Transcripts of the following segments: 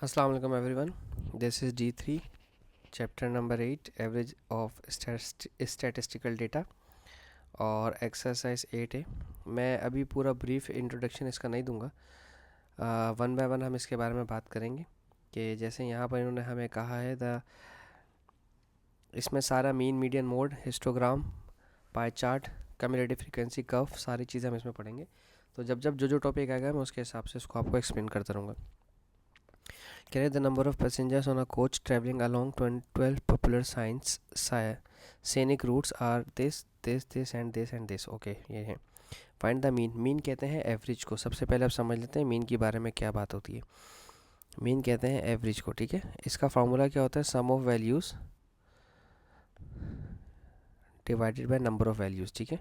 Assalamu alaikum everyone. This is D3 chapter number 8 average of statistical data और exercise 8 है। मैं अभी पूरा ब्रीफ इंट्रोडक्शन इसका नहीं दूंगा, वन बाय वन हम इसके बारे में बात करेंगे कि जैसे यहाँ पर इन्होंने हमें कहा है इसमें सारा mean median mode histogram pie chart cumulative frequency curve सारी चीज़ें हम इसमें पढ़ेंगे। तो जब जब जो टॉपिक आएगा मैं उसके हिसाब से इसको आपको एक्सप्लेन करता रहूँगा। The number of passengers on a coach traveling along 12 popular scenic routes are this and this and this. Okay, ये है। Find the mean. Mean कहते हैं एवरेज को। सबसे पहले आप समझ लेते हैं मीन के बारे में क्या बात होती है। मीन कहते हैं एवरेज को, ठीक है। इसका फार्मूला क्या होता है? Sum of values divided by number of values, ठीक है।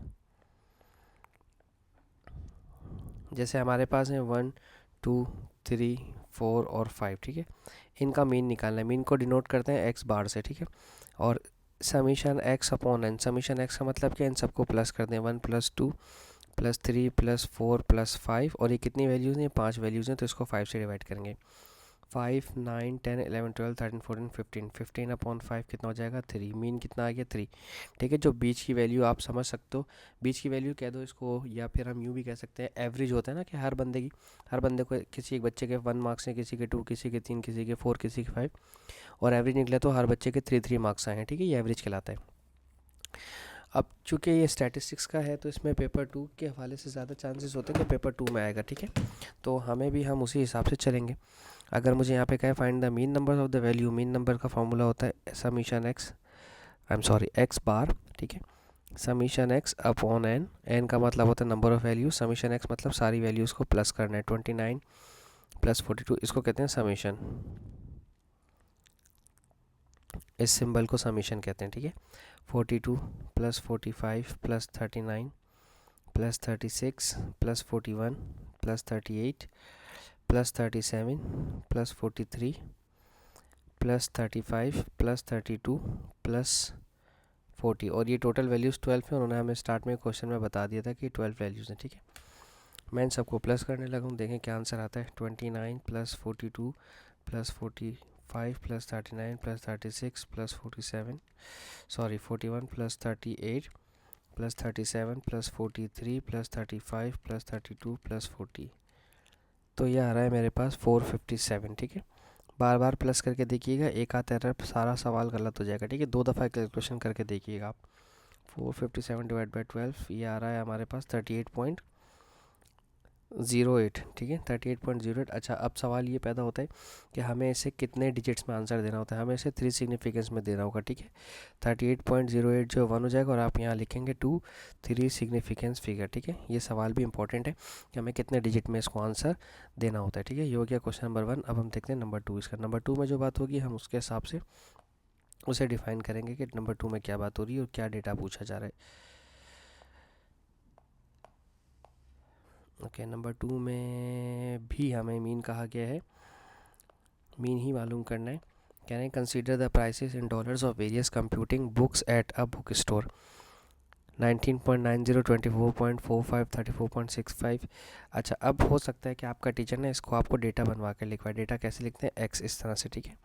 जैसे हमारे पास है 1 2 3 4 और 5, ठीक है। इनका मीन निकालना है। मीन को डिनोट करते हैं एक्स बार से, ठीक है। और summation X upon N, summation X का मतलब कि इन सबको प्लस कर दें, 1 + 2 + 3 + 4 + 5। और ये कितनी वैल्यूज़ हैं? 5 वैल्यूज़ हैं, तो इसको 5 से डिवाइड करेंगे। 5 9 10 11 12 13 14 15 15 अपॉन 5 कितना हो जाएगा? 3। मीन कितना आ गया? 3, ठीक है। जो बीच की वैल्यू आप समझ सकते हो, बीच की वैल्यू कह दो इसको, या फिर हम यूँ भी कह सकते हैं एवरेज होता है ना, कि हर बंदे को किसी एक बच्चे के 1 मार्क्स हैं, किसी के 2, किसी के 3, किसी के 4, किसी के 5, और एवरेज निकले तो हर बच्चे के 3 मार्क्स आए हैं, ठीक है। ये एवरेज कहलाता है। अब चूंकि ये स्टैटिस्टिक्स का है तो इसमें पेपर 2 के हवाले से ज़्यादा चांसेस होते हैं कि पेपर 2 में आएगा, ठीक है। तो हम उसी हिसाब से चलेंगे। अगर मुझे यहाँ पे कहे find the mean number of the value, mean number का फॉर्मूला होता है समीशन एक्स, एक्स बार, ठीक है। Summation X upon N, N का मतलब होता है number of value, summation X मतलब सारी वैल्यूज़ को प्लस करना है। 29 + 42, इसको कहते हैं समीशन। इस सिंबल को समीशन कहते हैं, ठीक है। 42 + 45 + 39 + 36 + 41 + 38 + 37 + 43 + 35 + 32 + 40। और ये टोटल वैल्यूज़ 12 है। उन्होंने हमें स्टार्ट में क्वेश्चन में बता दिया था कि 12 वैल्यूज़ हैं, ठीक है। मैं इन सबको प्लस करने लगा हूँ, देखें क्या आंसर आता है। 29 + 42 + 45 + 39 + 36 + 41 + 38 + 37 + 43 + 35 + 32 + 40। तो ये आ रहा है मेरे पास 457, ठीक है। बार बार प्लस करके देखिएगा, एक आध एरर सारा सवाल गलत हो जाएगा, ठीक है। 2 दफ़ा कैलकुलेशन करके देखिएगा आप। 457 डिवाइड बाई 12, ये आ रहा है हमारे पास 38.08, ठीक है। 38.08। अच्छा, अब सवाल ये पैदा होता है कि हमें इसे कितने डिजिट्स में आंसर देना होता है। हमें इसे 3 सिग्निफिकेंस में देना होगा, ठीक है। 38.08 जो 1 हो जाएगा, और आप यहाँ लिखेंगे 2 3 सिग्निफिकेंस फिगर, ठीक है। ये सवाल भी इंपॉर्टेंट है कि हमें कितने डिजिट में इसको आंसर देना होता है, ठीक है। ये हो गया क्वेश्चन नंबर 1। अब हम देखते हैं नंबर 2। इसका नंबर 2 में जो बात होगी हम उसके हिसाब से उसे डिफाइन करेंगे कि नंबर 2 में क्या बात हो रही है और क्या डेटा पूछा जा रहा है। ओके, नंबर 2 में भी हमें मीन कहा गया है, मीन ही मालूम करना है। कह रहे हैं consider the prices in dollars of various computing books at a book store. 19.90 24.45 34.65। अच्छा, अब हो सकता है कि आपका टीचर ने इसको आपको डेटा बनवा के लिखवाए। डेटा कैसे लिखते हैं? एक्स, इस तरह से, ठीक है।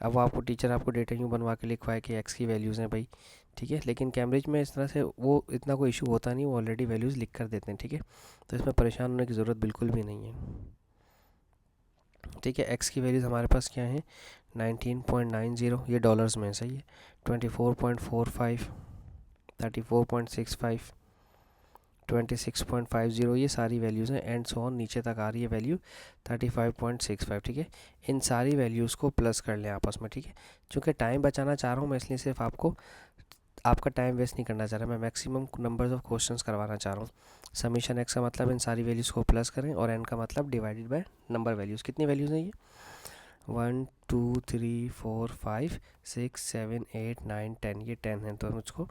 अब वो आपको टीचर आपको डेटा यूँ बनवा के लिखवाए कि एक्स की वैल्यूज़ हैं भाई, ठीक है। लेकिन कैम्ब्रिज में इस तरह से वो इतना कोई इशू होता नहीं, वो ऑलरेडी वैल्यूज़ लिख कर देते हैं, ठीक है। तो इसमें परेशान होने की ज़रूरत बिल्कुल भी नहीं है, ठीक है। एक्स की वैल्यूज़ हमारे पास क्या है? 19.90, ये डॉलर्स में सही है। 24.45 34.65 26.50, ये सारी वैल्यूज़ हैं, एंड सो ऑन नीचे तक आ रही है वैल्यू 35.65, ठीक है। इन सारी वैल्यूज़ को प्लस कर लें आपस में, ठीक है। चूँकि टाइम बचाना चाह रहा हूँ मैं, इसलिए सिर्फ आपका टाइम वेस्ट नहीं करना चाह रहा, मैं मैक्सिमम नंबर्स ऑफ क्वेश्चंस करवाना चाह रहा हूँ। समीशन एक्स का मतलब इन सारी वैल्यूज़ को प्लस करें, और एन का मतलब डिवाइडेड बाय नंबर वैल्यूज़। कितनी वैल्यूज़ हैं ये? 1 2 3 4 5 6 7 8 9 10, ये 10 है, तो हम उसको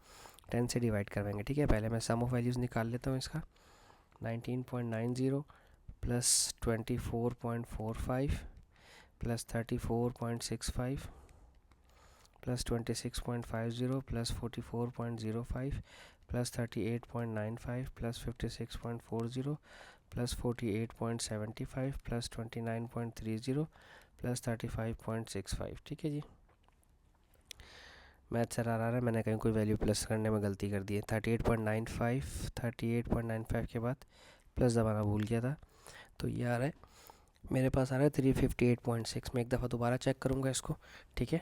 10 से डिवाइड करवाएंगे, ठीक है। पहले मैं सम ऑफ वैल्यूज़ निकाल लेता हूँ इसका। 19.90 + 24.45 + 34.65 + 26.50 + 44.05 + 38.95 + 56.40 प्लस 48.75 प्लस 29.30 प्लस 35.65। ठीक है जी, मैथ सर आ रहा है, मैंने कहीं कोई वैल्यू प्लस करने में गलती कर दी है। 38.95 के बाद प्लस दबाना भूल गया था, तो ये आ रहा है मेरे पास, आ रहा है 358.6। मैं एक दफ़ा दोबारा चेक करूँगा इसको। ठीक है,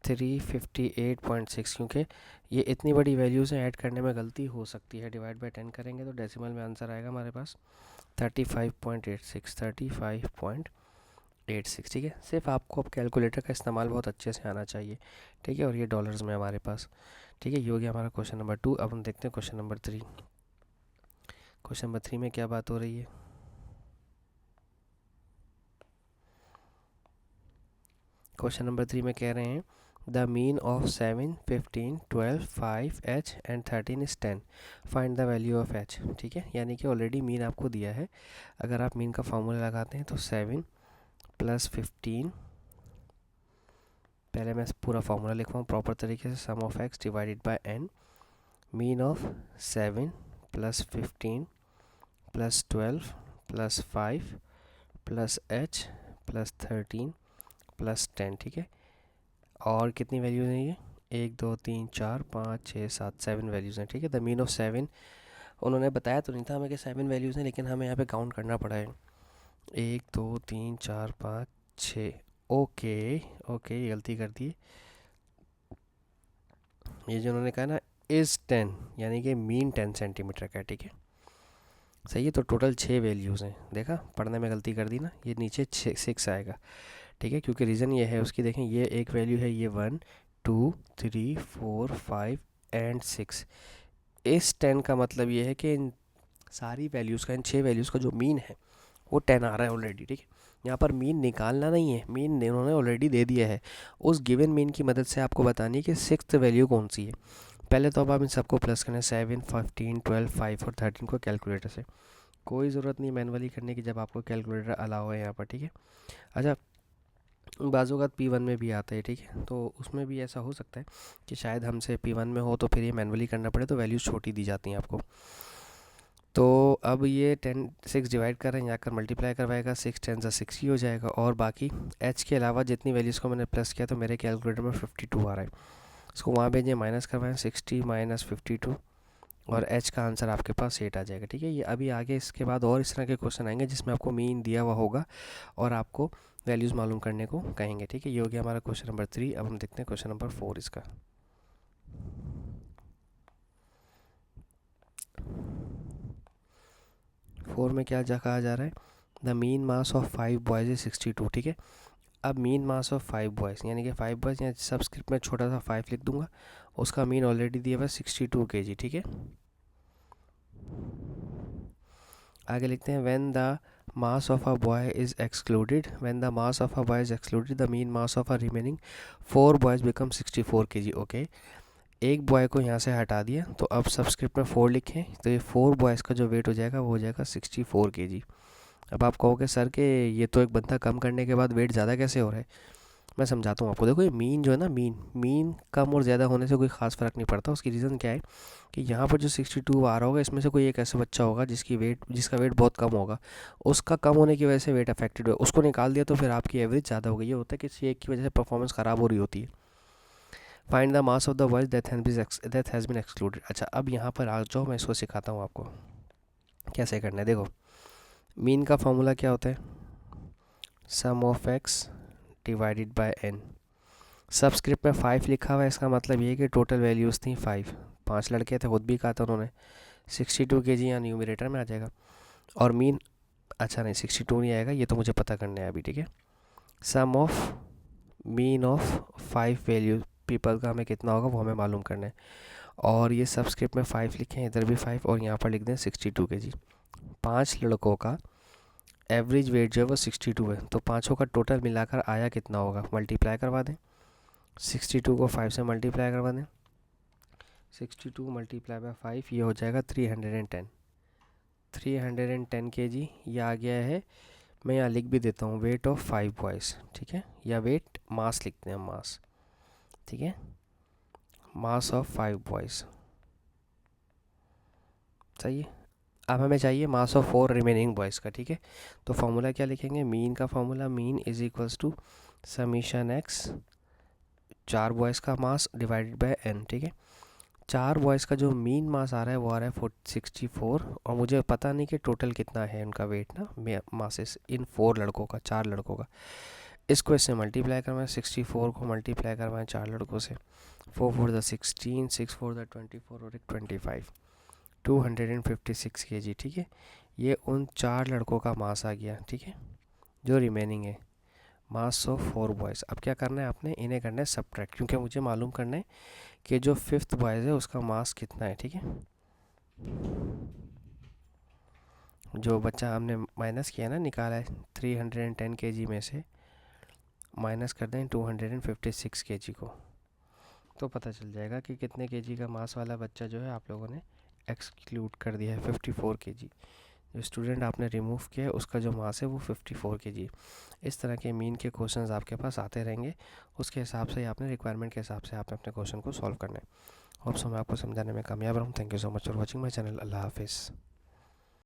358.6, क्योंकि ये इतनी बड़ी वैल्यूज़ हैं, ऐड करने में गलती हो सकती है। डिवाइड बाय 10 करेंगे तो डेसिमल में आंसर आएगा हमारे पास 35.86, 35.86। ठीक है, सिर्फ आपको अब कैलकुलेटर का इस्तेमाल बहुत अच्छे से आना चाहिए। ठीक है, और ये डॉलर्स में हमारे पास। ठीक है, ये हो गया हमारा क्वेश्चन नंबर 2। अब हम देखते हैं क्वेश्चन नंबर 3। क्वेश्चन नंबर 3 में क्या बात हो रही है। क्वेश्चन नंबर 3 में कह रहे हैं the mean of 7, 15, 12, 5, h and 13 is 10, find the value of h। ठीक है, यानी कि ऑलरेडी मीन आपको दिया है। अगर आप मीन का फॉर्मूला लगाते हैं तो 7 प्लस 15, पहले मैं पूरा फार्मूला लिखवाऊँ प्रॉपर तरीके से, sum of x divided by n, mean of 7 plus 15 plus 12 plus 5 plus h plus 13 plus 10। ठीक है, और कितनी वैल्यूज़ हैं ये, 1 2 3 4 5 6 7 7 वैल्यूज़ हैं। ठीक है, द मीन ऑफ 7, उन्होंने बताया तो नहीं था हमें कि 7 वैल्यूज़ हैं, लेकिन हमें यहाँ पे काउंट करना पड़ा है। 1 2 3 4 5 6। ओके ओके, ये गलती कर दी। ये जो उन्होंने कहा ना इज़ 10, यानी कि मीन 10 सेंटीमीटर का है। ठीक है, सही है, तो टोटल 6 वैल्यूज़ हैं। देखा, पढ़ने में गलती कर दी ना, ये नीचे 6 आएगा। ठीक है, क्योंकि रीज़न ये है उसकी, देखें ये एक वैल्यू है, ये 1 2 3 4 5 एंड 6। इस 10 का मतलब ये है कि इन सारी वैल्यूज़ का, इन 6 वैल्यूज़ का जो मीन है वो 10 आ रहा है ऑलरेडी। ठीक है, यहाँ पर मीन निकालना नहीं है, मीन उन्होंने ऑलरेडी दे दिया है। उस गिवन मीन की मदद से आपको बतानी है कि 6th वैल्यू कौन सी है। पहले तो अब आप इन सबको प्लस करना है, 7 15 12 5 और 13 को कैलकुलेटर से। कोई ज़रूरत नहीं मैनुअली करने की जब आपको कैलकुलेटर अलाउ है यहाँ पर। ठीक है, अच्छा, बाज़ P1 में भी आता है। ठीक है, तो उसमें भी ऐसा हो सकता है कि शायद हमसे P1 में हो तो फिर ये मैनुअली करना पड़े, तो वैल्यूज़ छोटी दी जाती हैं आपको। तो अब ये 10 6 डिवाइड कर रहे हैं, जाकर मल्टीप्लाई करवाएगा, 6 10 सा 60 हो जाएगा। और बाकी h के अलावा जितनी वैल्यूज़ को मैंने प्लस किया तो मेरे कैलकुलेटर में 52 आ रहा है। इसको वहाँ भेजें, माइनस करवाएं, 60 माइनस 52, और h का आंसर आपके पास 8 आ जाएगा। ठीक है, ये अभी आगे इसके बाद और इस तरह के क्वेश्चन आएंगे जिसमें आपको मीन दिया हुआ होगा और आपको वैल्यूज़ मालूम करने को कहेंगे। ठीक है, ये हो गया हमारा क्वेश्चन नंबर 3। अब हम देखते हैं क्वेश्चन नंबर 4 इसका। फोर में क्या कहा जा रहा है, the mean mass of 5 boys is 62। ठीक है, अब मीन मास ऑफ 5 बॉयज़, यानी कि 5 बॉयज़, यहाँ सबस्क्रिप्ट में छोटा सा 5 लिख दूंगा, उसका मीन ऑलरेडी दिया हुआ 62 kg। ठीक है, आगे लिखते हैं when the mass of a boy is excluded, when the mass of a boy is excluded the mean mass of a remaining 4 boys become 64 kg। Okay, एक बॉय को यहाँ से हटा दिया, तो अब सबस्क्रिप्ट में 4 लिखें, तो ये 4 बॉयज़ का जो वेट हो जाएगा वो हो जाएगा 64 kg। अब आप कहोगे सर कि ये तो एक बंदा कम करने के बाद वेट ज़्यादा कैसे हो रहा है। मैं समझाता हूँ आपको। देखो, ये मीन जो है ना, मीन कम और ज़्यादा होने से कोई ख़ास फ़र्क नहीं पड़ता। उसकी रीज़न क्या है कि यहाँ पर जो 62 आ रहा होगा, इसमें से कोई एक ऐसा बच्चा होगा जिसका वेट बहुत कम होगा, उसका कम होने की वजह से वेट अफेक्टेड हुआ, उसको निकाल दिया तो फिर आपकी एवरेज ज़्यादा हो गई। ये होता है किसी एक की वजह से परफॉर्मेंस ख़राब हो रही होती है। Find the mass of the voice that has been excluded. अच्छा, अब यहाँ पर आ जाओ, मैं इसको सिखाता हूँ आपको कैसे करना है। देखो, मीन का फॉर्मूला क्या होता है, sum of X divided by N. Subscript में 5 लिखा हुआ है, इसका मतलब ये है कि टोटल वैल्यूज़ थी 5। 5 लड़के थे, खुद भी कहा था उन्होंने, 62 kg यहाँ न्यूमरेटर में आ जाएगा। और मीन, अच्छा नहीं 62 नहीं आएगा, ये तो मुझे पता करना है अभी। ठीक है, sum of mean of 5 value people का हमें कितना होगा वो हमें मालूम करना है। और ये सबस्क्रिप्ट में 5 लिखे हैं, इधर भी 5, और यहाँ पर लिख दें 62 kg। 5 लड़कों का एवरेज वेट जो है वो 62 है, तो पाँचों का टोटल मिलाकर आया कितना होगा, मल्टीप्लाई करवा दें। 62 को 5 से मल्टीप्लाई करवा दें, 62 मल्टीप्लाई बाय 5, ये हो जाएगा 310। 310 kg ये आ गया है। मैं यहाँ लिख भी देता हूँ, वेट ऑफ 5 बॉयज़। ठीक है, या वेट मास लिखते हैं, मास। ठीक है, मास ऑफ 5 बॉयज़। सही है। अब हमें चाहिए मास ऑफ 4 रिमेनिंग बॉयज़ का, ठीक है। तो फार्मूला क्या लिखेंगे, मीन का formula, mean is equals to summation X, 4 boys का मास डिवाइडेड बाय एन, ठीक है। 4 बॉयज़ का जो मीन मास आ रहा है वो आ रहा है 64, और मुझे पता नहीं कि टोटल कितना है उनका वेट ना, मासेस इन 4 लड़कों का, 4 लड़कों का। इसको इससे मल्टीप्लाई करवाएं, 64 को मल्टीप्लाई करवाएं 4 लड़कों से, 4 4 द 16, 6 4 द 24 और एक 25, 256 kg, ठीक है। ये उन 4 लड़कों का मास आ गया, ठीक है, जो रिमेनिंग है, मास ऑफ 4 बॉयज़। अब क्या करना है आपने, इन्हें करना है सब्ट्रैक्ट, क्योंकि मुझे मालूम करना है कि जो 5th बॉयज़ है उसका मास कितना है, ठीक है। जो बच्चा हमने माइनस किया ना, निकाला है 310 kg में से माइनस कर दें 256 kg को, तो पता चल जाएगा कि कितने kg का मास वाला बच्चा जो है आप लोगों ने एक्सक्लूड कर दिया है, 54 kg। जो स्टूडेंट आपने रिमूव किया है उसका जो मास है वो 54 kg। इस तरह के मीन के क्वेश्चंस आपके पास आते रहेंगे, उसके हिसाब से आपने रिक्वायरमेंट के हिसाब से आपने अपने क्वेश्चन को सॉल्व करना है। होप सो मैं आपको समझाने में कामयाब रहूँ। Thank you so much for watching my channel. अल्लाह हाफिज़।